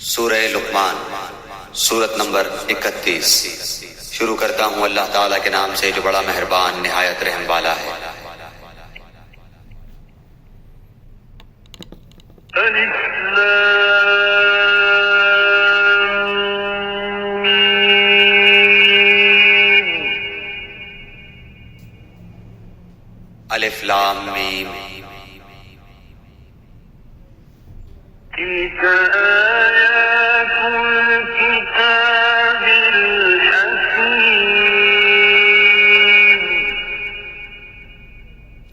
सूरह लुक़मान सूरत नंबर 31। शुरू करता हूँ अल्लाह ताला के नाम से जो बड़ा मेहरबान निहायत रहम वाला है। अलिफ लाम मीम।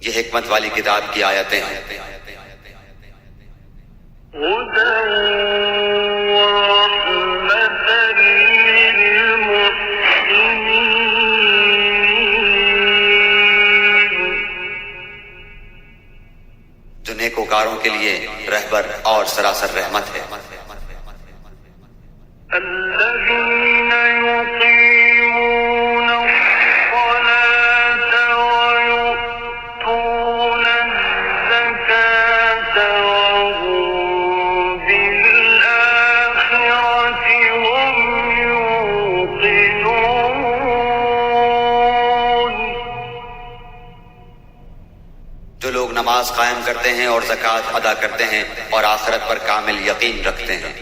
ये हिकमत वाली किताब की आयतें हैं। जो नेकोकारों के लिए रहबर और सरासर रहमत है। जो लोग नमाज कायम करते हैं और ज़कात अदा करते हैं और आखिरत पर कामिल यकीन रखते हैं।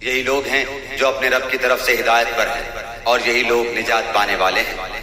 यही लोग हैं जो अपने रब की तरफ से हिदायत पर हैं और यही लोग निजात पाने वाले हैं।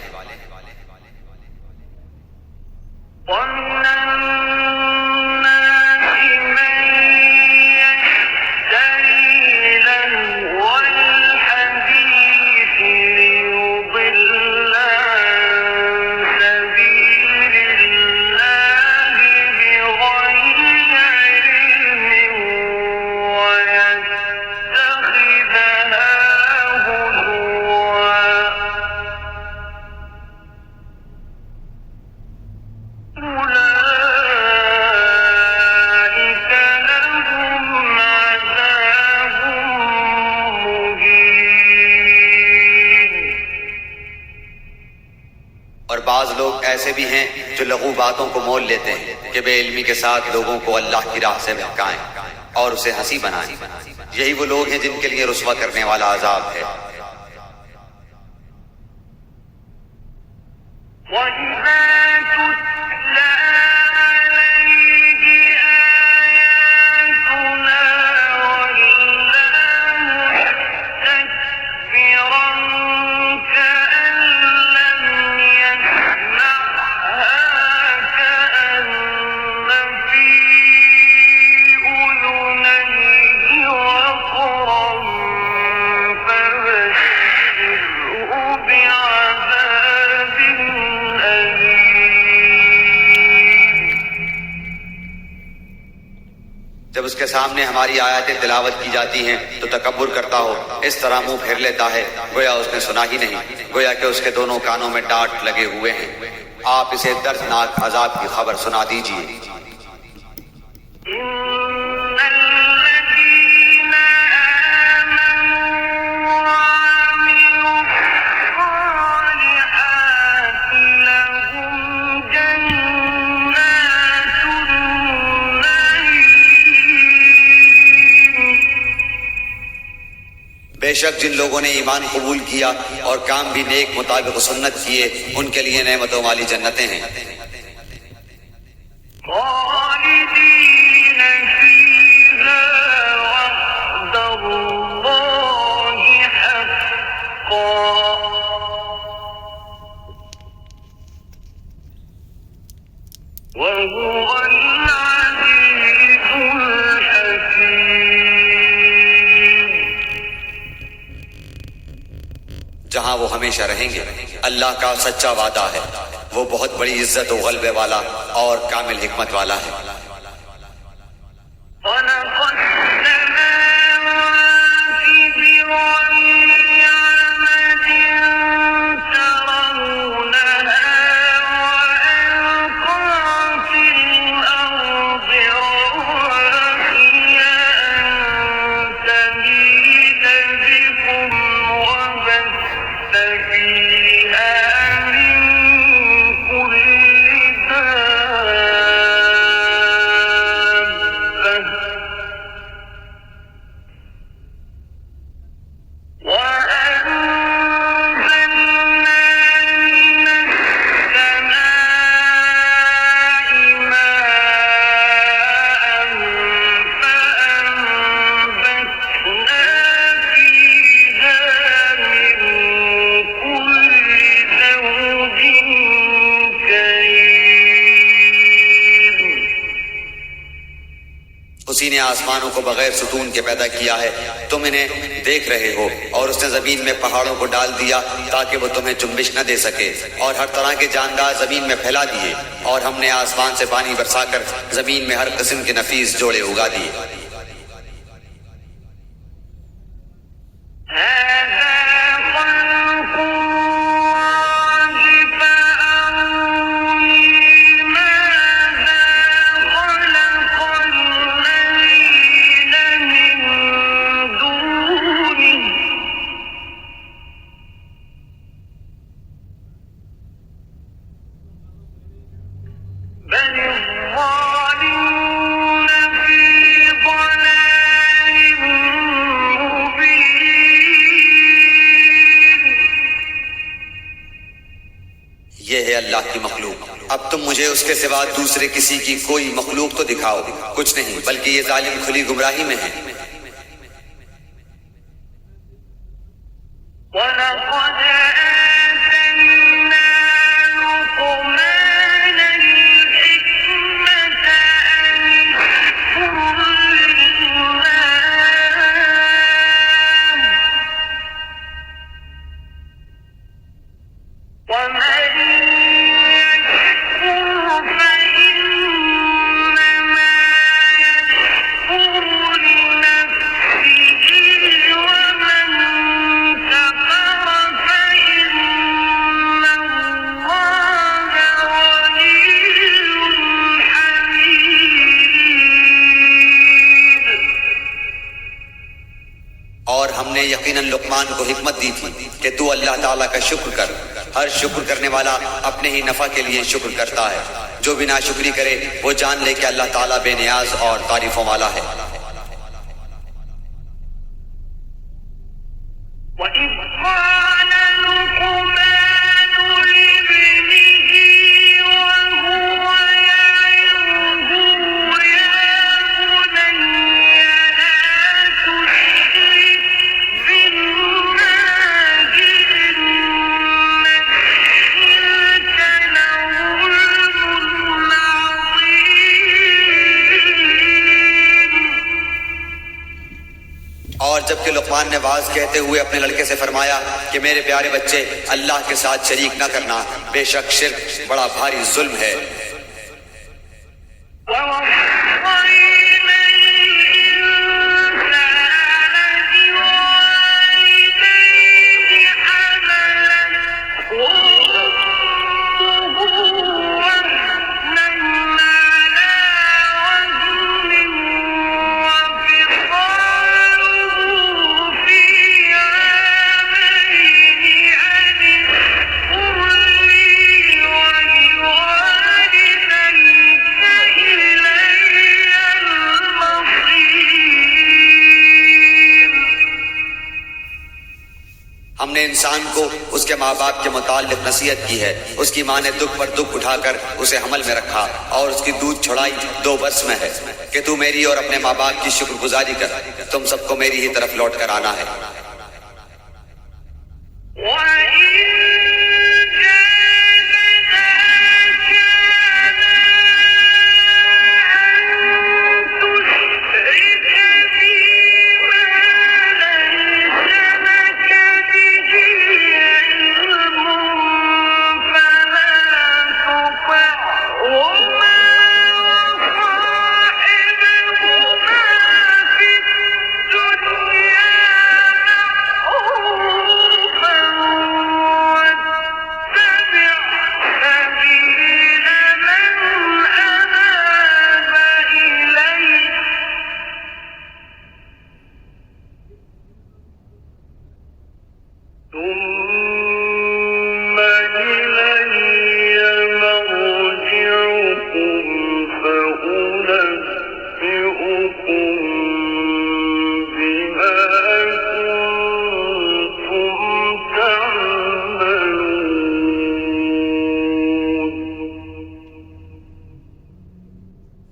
और बाज लोग ऐसे भी हैं जो लघु बातों को मोल लेते हैं कि बेइल्मी के साथ लोगों को अल्लाह की राह से बहकाएं और उसे हंसी बनाएं। यही वो लोग हैं जिनके लिए रुस्वा करने वाला अजाब है। जब उसके सामने हमारी आयतें तिलावत की जाती हैं तो तकब्बुर करता हो, इस तरह मुंह फेर लेता है गोया उसने सुना ही नहीं, गोया कि उसके दोनों कानों में डांट लगे हुए हैं। आप इसे दर्दनाक अजाब की खबर सुना दीजिए। बेशक जिन लोगों ने ईमान कबूल किया और काम भी नेक मुताबिक सुन्नत किए उनके लिए नेमतों वाली जन्नतें हैं। जहां वो हमेशा रहेंगे। अल्लाह का सच्चा वादा है, वो बहुत बड़ी इज्जत और गलबे वाला और कामिल हिकमत वाला है। उसी ने आसमानों को बगैर सुतून के पैदा किया है, तुम इन्हें देख रहे हो, और उसने जमीन में पहाड़ों को डाल दिया ताकि वो तुम्हें जुम्बिश न दे सके, और हर तरह के जानदार जमीन में फैला दिए, और हमने आसमान से पानी बरसाकर जमीन में हर किस्म के नफीस जोड़े उगा दिए। ये है अल्लाह की मखलूक। अब तुम मुझे उसके सिवा दूसरे किसी की कोई मखलूक तो दिखाओ। कुछ नहीं, बल्कि ये जालिम खुली गुमराही में है। और हमने यकीनन लुकमान को हिकमत दी थी कि तू अल्लाह ताला का शुक्र कर। हर शुक्र करने वाला अपने ही नफा के लिए शुक्र करता है। जो बिना शुक्री करे वो जान ले कि अल्लाह ताला बेनियाज और तारीफों वाला है। और जबकि लुकमान ने वाज कहते हुए अपने लड़के से फरमाया कि मेरे प्यारे बच्चे, अल्लाह के साथ शरीक न करना, बेशक शिर्क बड़ा भारी जुल्म है। हमने इंसान को उसके माँ बाप के मुताल्लिक नसीहत की है। उसकी माँ ने दुख पर दुख उठाकर उसे हमल में रखा और उसकी दूध छुड़ाई 2 वर्ष में है कि तू मेरी और अपने माँ बाप की शुक्रगुजारी कर। तुम सबको मेरी ही तरफ लौट कर आना है।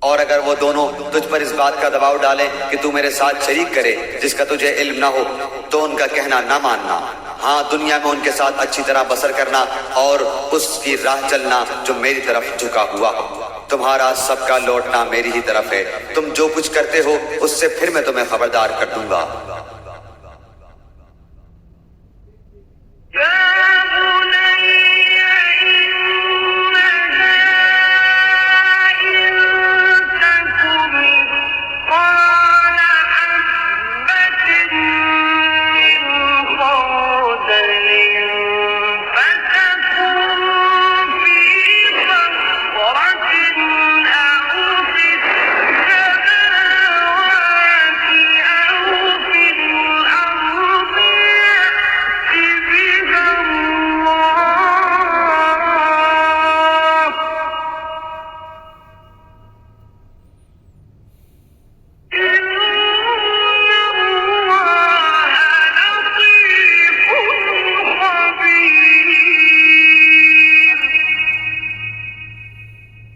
और अगर वो दोनों तुझ पर इस बात का दबाव डालें कि तू मेरे साथ शरीक करे जिसका तुझे इल्म ना हो, तो उनका कहना ना मानना। हाँ, दुनिया में उनके साथ अच्छी तरह बसर करना और उसकी राह चलना जो मेरी तरफ झुका हुआ हो। तुम्हारा सबका लौटना मेरी ही तरफ है। तुम जो कुछ करते हो उससे फिर मैं तुम्हें खबरदार कर दूंगा।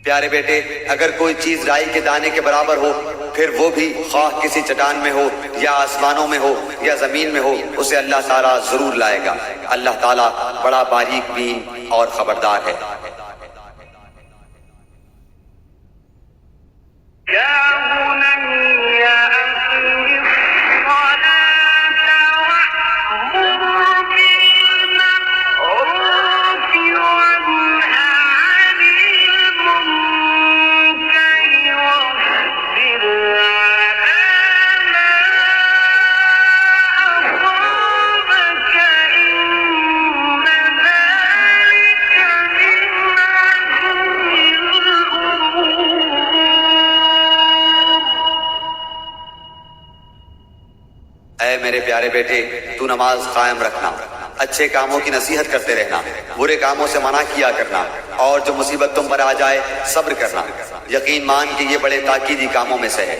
प्यारे बेटे, अगर कोई चीज राई के दाने के बराबर हो, फिर वो भी ख्वाह किसी चट्टान में हो या आसमानों में हो या जमीन में हो, उसे अल्लाह ताला जरूर लाएगा। अल्लाह ताला बड़ा बारीक बीन और खबरदार है। मेरे प्यारे बेटे, तू नमाज कायम रखना, अच्छे कामों की नसीहत करते रहना, बुरे कामों से मना किया करना, और जो मुसीबत तुम पर आ जाए सब्र करना। यकीन मान कि ये बड़े ताकीदी कामों में से है।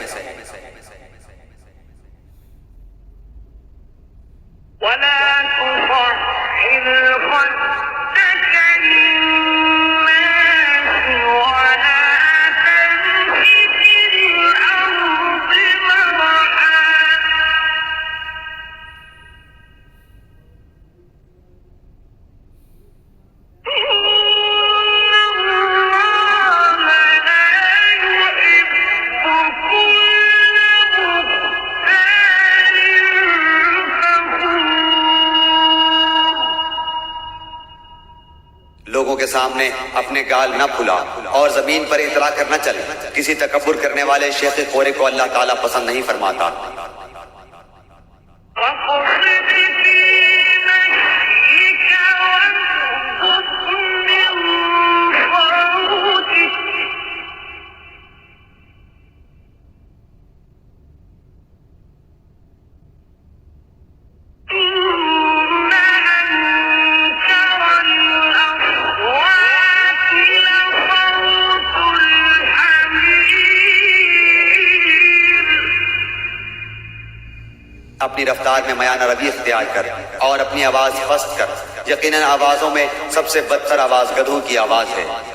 लोगों के सामने अपने गाल न फुला और जमीन पर इतरा कर न चल। किसी तकब्बुर करने वाले शेख खोरे को अल्लाह ताला पसंद नहीं फरमाता। अपनी रफ्तार में मयाना रबी इख्तियार कर और अपनी आवाज पस्त कर। यकीनन आवाजों में सबसे बदतर आवाज गधों की आवाज है।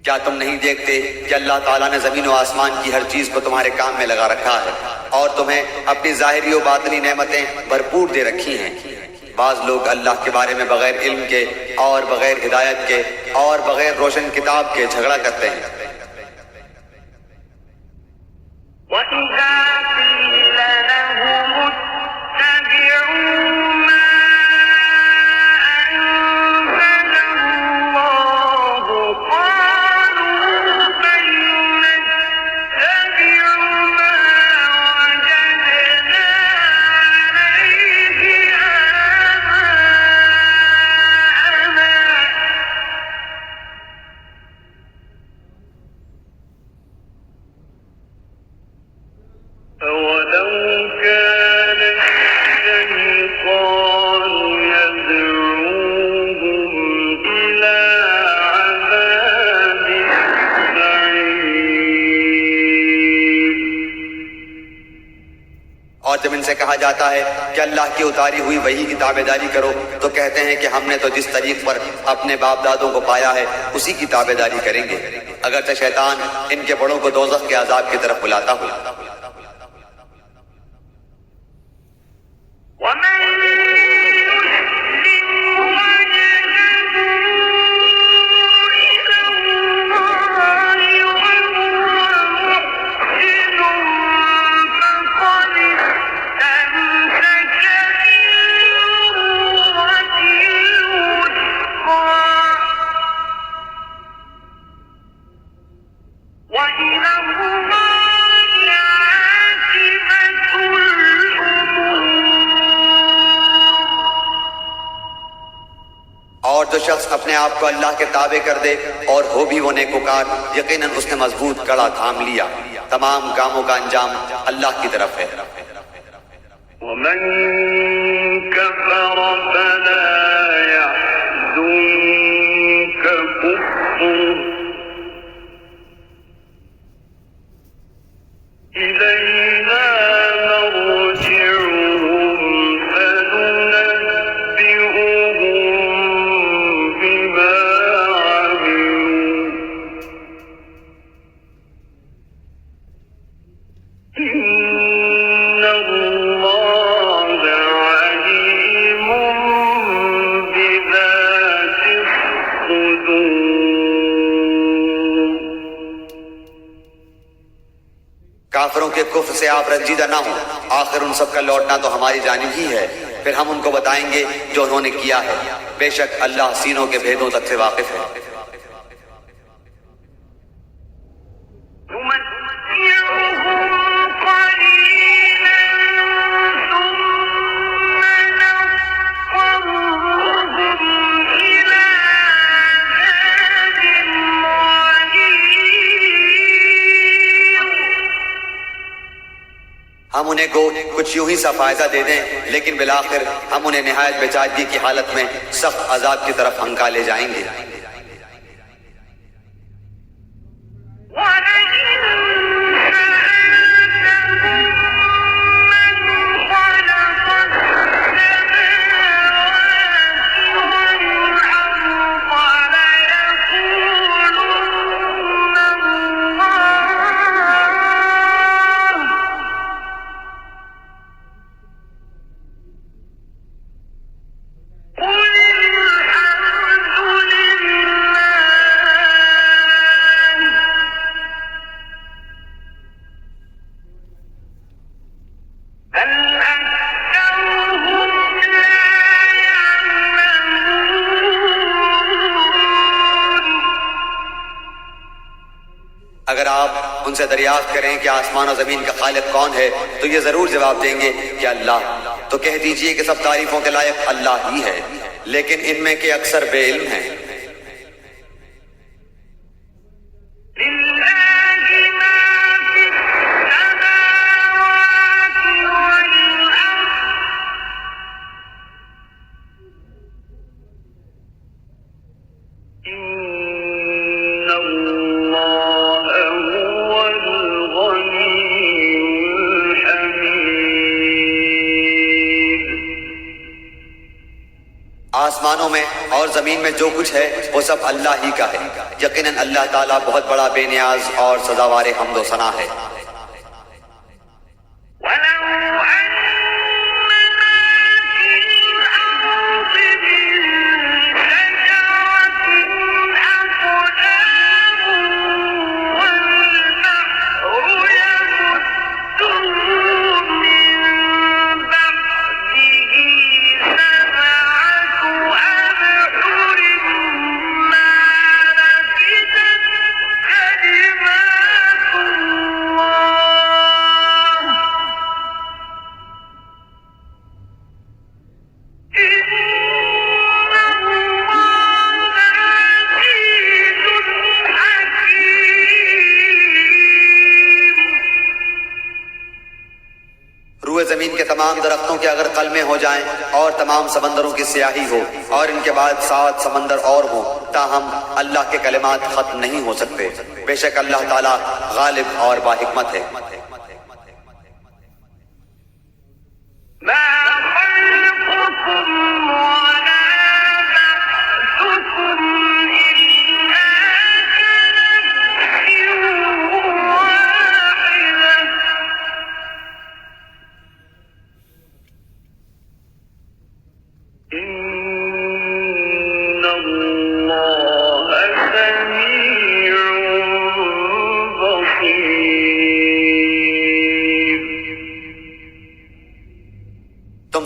क्या तुम नहीं देखते कि अल्लाह ताला ने जमीन और आसमान की हर चीज को तुम्हारे काम में लगा रखा है और तुम्हें अपनी जाहिरी और बातिनी नेमतें भरपूर दे रखी हैं। बाज लोग अल्लाह के बारे में बगैर इल्म के और बगैर हिदायत के और बगैर रोशन किताब के झगड़ा करते हैं। قال उनसे कहा जाता है कि अल्लाह की उतारी हुई वही की ताबेदारी करो, तो कहते हैं कि हमने तो जिस तरीक पर अपने बाप दादों को पाया है उसी की ताबेदारी करेंगे, अगरचे शैतान इनके बड़ों को दोज़ख के अजाब की तरफ बुलाता हुआ। और जो शख्स अपने आप को अल्लाह के ताबे कर दे और हो भी वो नेकोकार, यकीनन उसने मजबूत कड़ा थाम लिया। तमाम कामों का अंजाम अल्लाह की तरफ है। वमन कफर फला यहज़ुनका कुफ्रुहु इलैना मरजिउहुम फनुनब्बिउहुम बिमा अमिलू इन्नल्लाह अलीमुम बिज़ातिस सुदूर। काफिरों के कुफ्र से आप रंजीदा ना हो, आखिर उन सब का लौटना तो हमारी जानिब ही है, फिर हम उनको बताएंगे जो उन्होंने किया है। बेशक अल्लाह सीनों के भेदों तक से वाकिफ है। हम उन्हें कुछ यूं ही सा फायदा दे दें, लेकिन बिलाखिर हम उन्हें निहायत बेचारगी की हालत में सख्त अजाब की तरफ हंका ले जाएंगे। अगर आप उनसे दरियाफ्त करें कि आसमान और जमीन का खालिक कौन है, तो ये जरूर जवाब देंगे कि अल्लाह। तो कह दीजिए कि सब तारीफों के लायक अल्लाह ही है, लेकिन इनमें के अक्सर बेइल्म हैं। आसमानों में और जमीन में जो कुछ है वो सब अल्लाह ही का है। यकीनन अल्लाह ताला बहुत बड़ा बेनियाज और सदावारे हम्द व सना है। जमीन के तमाम दरख्तों के अगर कलमे हो जाएं और तमाम समंदरों की स्याही हो और इनके बाद 7 समंदर और हो, ताहम अल्लाह के कलिमात खत्म नहीं हो सकते। बेशक अल्लाह ताला गालिब और बाहिकमत है।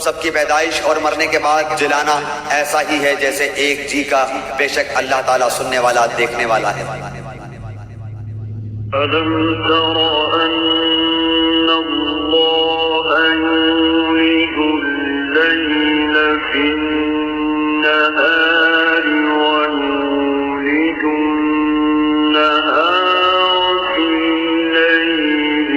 सबकी पैदाइश और मरने के बाद जिलाना ऐसा ही है जैसे एक जी का। बेशक अल्लाह ताला सुनने वाला, देखने वाला है। ألم تر أن الله يولج الليل في النهار ويولج النهار في الليل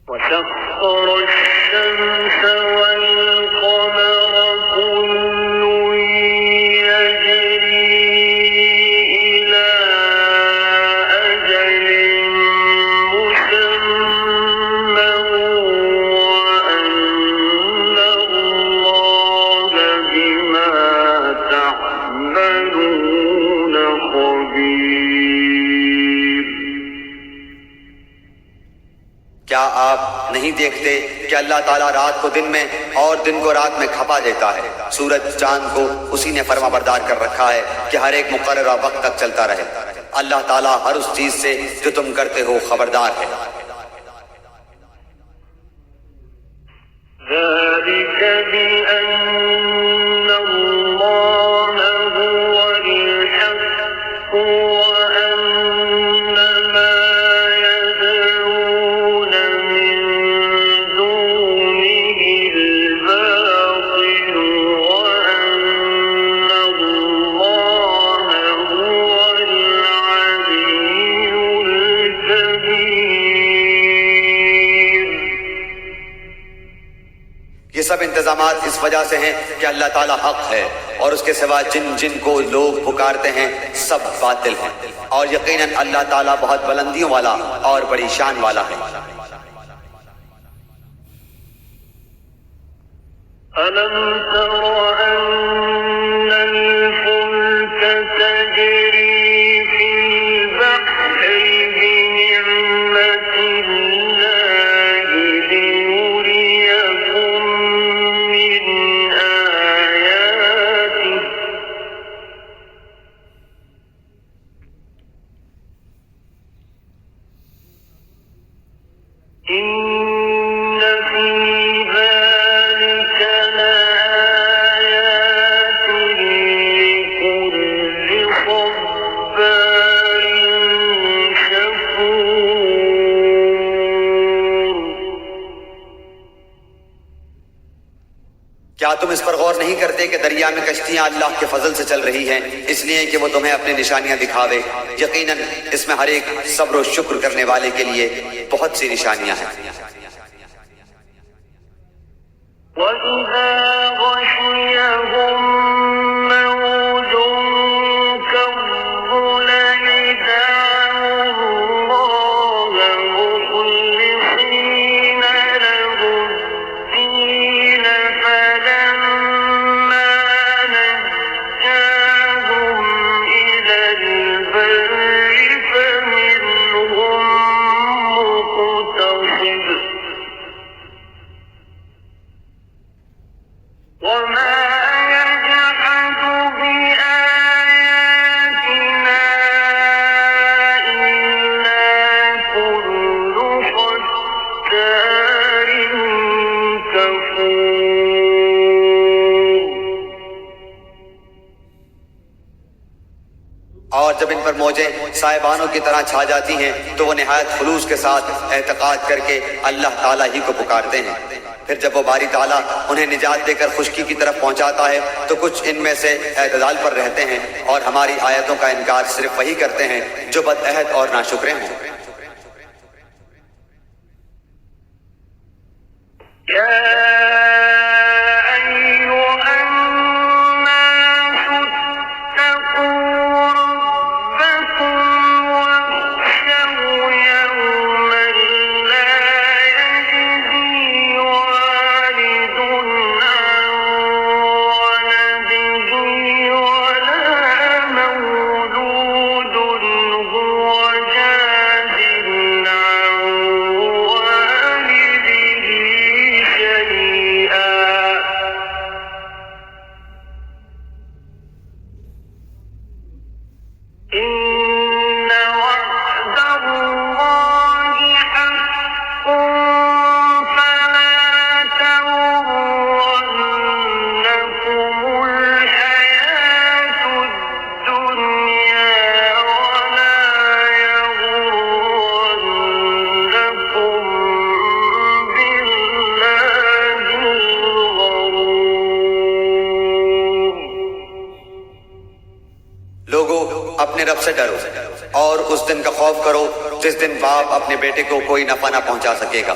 وسخر الشمس والقمر كل يجري إلى أجل مسمى وأن الله بما تعملون خبير. क्या आप नहीं देखते कि अल्लाह ताला रात को दिन में और दिन को रात में खपा देता है। सूरज चांद को उसी ने फर्माबरदार कर रखा है कि हर एक मुकर्ररा वक्त तक चलता रहे। अल्लाह ताला हर उस चीज से जो तुम करते हो खबरदार है। ذلك بأن الله هو الحق وأن ما يدعون من دونه الباطل وأن الله هو العلي الكبير. ये सब इंतजामात इस वजह से हैं कि अल्लाह ताला हक है और उसके सिवा जिन जिन को लोग पुकारते हैं सब बातिल हैं। और यकीनन अल्लाह ताला बहुत बुलंदियों वाला और बड़ी शान वाला है। ألم تر أن الفلك تجري في البحر بنعمة الله ليريكم من آياته إن في ذلك لآيات لكل صبار شكور. क्या तुम इस पर गौर नहीं करते कि दरिया में कश्तियां अल्लाह के फजल से चल रही हैं, इसलिए कि वो तुम्हें अपनी निशानियां दिखावे। यकीनन इसमें हर एक सब्र और शुक्र करने वाले के लिए बहुत सी निशानियां हैं। وإذا غشيهم موج كالظلل دعوا الله مخلصين له الدين فلما نجاهم إلى البر فمنهم مقتصد وما يجحد بآياتنا إلا كل ختار كفور. और जब इन पर मौजें साहिबानों की तरह छा जाती हैं तो वो निहायत खुलूस के साथ एतकाद करके अल्लाह ताला ही को पुकारते हैं। फिर जब वो बारी ताला उन्हें निजात देकर खुश्की की तरफ पहुंचाता है तो कुछ इनमें से एतदाल पर रहते हैं और हमारी आयतों का इनकार सिर्फ वही करते हैं जो बदअहद और नाशुक्रे हों। إن وعد الله حق فلا تغرنكم الحياة الدنيا ولا يغرنكم بالله الغرور लोगों, अपने रब से डरो और उस दिन का खौफ करो जिस दिन बाप अपने बेटे को कोई नफा ना पहुंचा सकेगा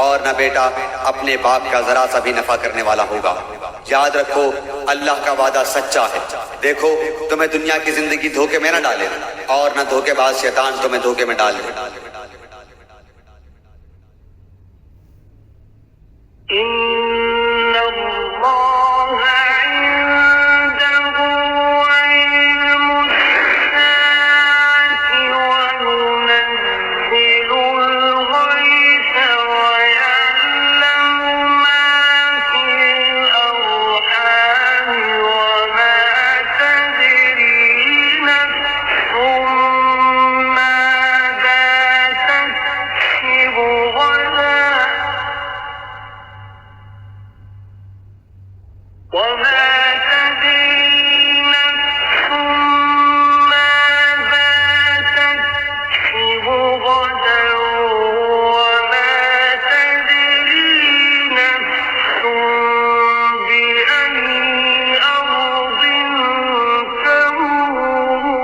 और न बेटा अपने बाप का जरा सा भी नफा करने वाला होगा। याद रखो, अल्लाह का वादा सच्चा है। देखो, तुम्हें दुनिया की जिंदगी धोखे में न डाले और न धोखेबाज शैतान तुम्हें धोखे में डाले। إن الله عنده علم الساعة وينزل الغيث ويعلم ما في الأرحام وما تدري نفس ماذا تكسب غدا وما تدري نفس ماذا تكسب غدا وما تدري نفس بأي أرض تموت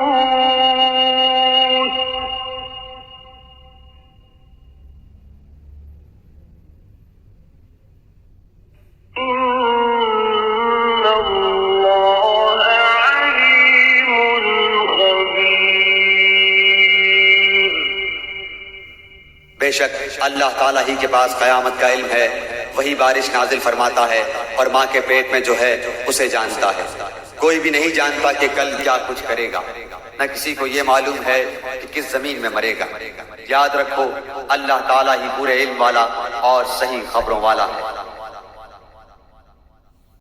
إن الله عليم خبير बेशक अल्लाह ताला ही के पास कयामत का इल्म है। वही बारिश नाजिल फरमाता है और माँ के पेट में जो है उसे जानता है। कोई भी नहीं जानता कि कल क्या कुछ करेगा, न किसी को ये मालूम है कि किस जमीन में मरेगा। याद रखो, अल्लाह ताला ही पूरे इल्म वाला और सही खबरों वाला है।